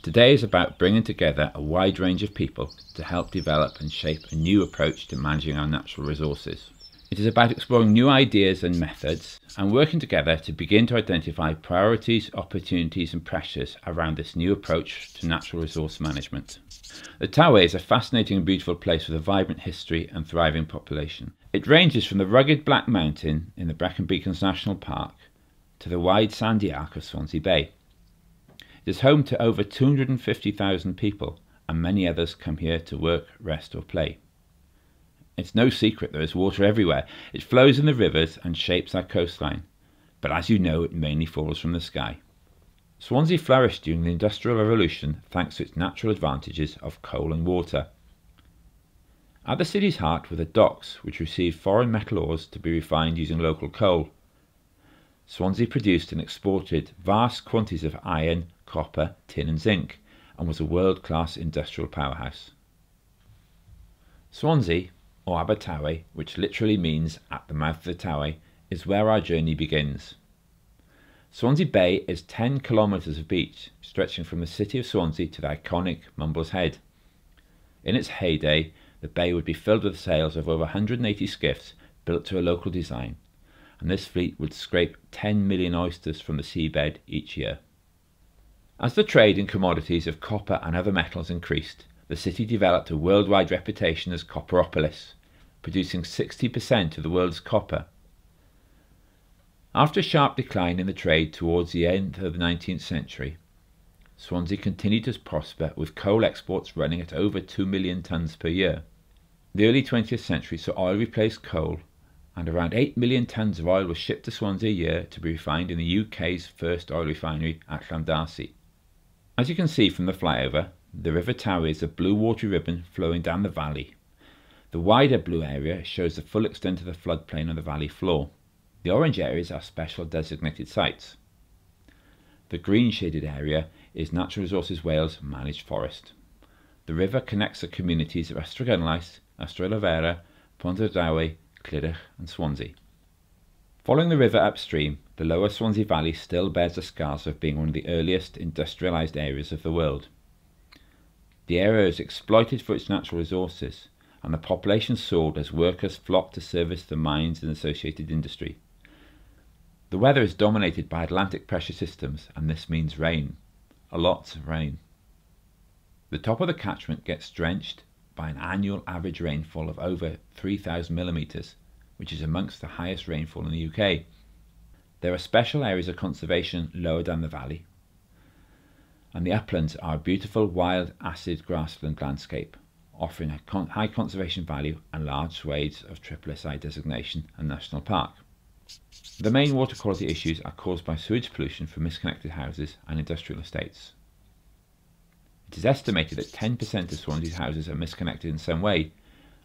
Today is about bringing together a wide range of people to help develop and shape a new approach to managing our natural resources. It is about exploring new ideas and methods and working together to begin to identify priorities, opportunities and pressures around this new approach to natural resource management. The Tawe is a fascinating and beautiful place with a vibrant history and thriving population. It ranges from the rugged Black Mountain in the Brecon Beacons National Park to the wide sandy arc of Swansea Bay. It is home to over 250,000 people, and many others come here to work, rest or play. It's no secret there is water everywhere. It flows in the rivers and shapes our coastline, but as you know, it mainly falls from the sky. Swansea flourished during the Industrial Revolution thanks to its natural advantages of coal and water. At the city's heart were the docks, which received foreign metal ores to be refined using local coal. Swansea produced and exported vast quantities of iron, copper, tin and zinc, and was a world-class industrial powerhouse. Swansea, or Tawe, which literally means at the mouth of the Tawe, is where our journey begins. Swansea Bay is 10 kilometres of beach, stretching from the city of Swansea to the iconic Mumble's Head. In its heyday, the bay would be filled with sails of over 180 skiffs built to a local design, and this fleet would scrape 10 million oysters from the seabed each year. As the trade in commodities of copper and other metals increased, the city developed a worldwide reputation as Copperopolis, producing 60% of the world's copper. After a sharp decline in the trade towards the end of the 19th century, Swansea continued to prosper with coal exports running at over 2 million tonnes per year. The early 20th century saw oil replace coal, and around 8 million tonnes of oil was shipped to Swansea a year to be refined in the UK's first oil refinery at Llandarcy. As you can see from the flyover, the River Tawe is a blue watery ribbon flowing down the valley. The wider blue area shows the full extent of the floodplain on the valley floor. The orange areas are special designated sites. The green shaded area is Natural Resources Wales managed forest. The river connects the communities of Ystrad, Ystrad, Pontardawe, Clydach and Swansea. Following the river upstream, the lower Swansea Valley still bears the scars of being one of the earliest industrialised areas of the world. The area is exploited for its natural resources, and the population soared as workers flocked to service the mines and associated industry. The weather is dominated by Atlantic pressure systems, and this means rain. A lot of rain. The top of the catchment gets drenched by an annual average rainfall of over 3,000 millimetres, which is amongst the highest rainfall in the UK. There are special areas of conservation lower down the valley, and the uplands are a beautiful wild acid grassland landscape, offering a high conservation value and large swathes of SSSI designation and national park. The main water quality issues are caused by sewage pollution from misconnected houses and industrial estates. It is estimated that 10% of Swansea's houses are misconnected in some way,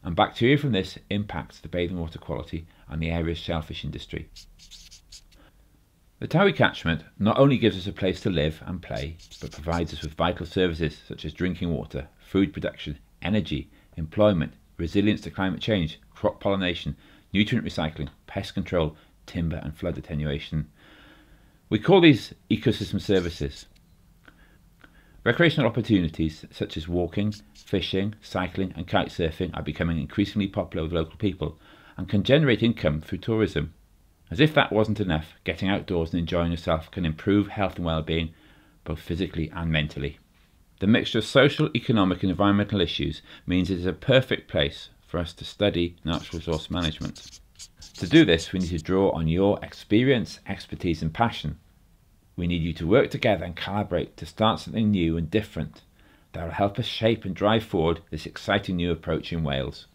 and bacteria from this impacts the bathing water quality and the area's shellfish industry. The Tawe Catchment not only gives us a place to live and play, but provides us with vital services such as drinking water, food production, energy, employment, resilience to climate change, crop pollination, nutrient recycling, pest control, timber and flood attenuation. We call these ecosystem services. Recreational opportunities such as walking, fishing, cycling and kite surfing are becoming increasingly popular with local people and can generate income through tourism. As if that wasn't enough, getting outdoors and enjoying yourself can improve health and well-being, both physically and mentally. The mixture of social, economic and environmental issues means it is a perfect place for us to study natural resource management. To do this, we need to draw on your experience, expertise and passion. We need you to work together and collaborate to start something new and different that will help us shape and drive forward this exciting new approach in Wales.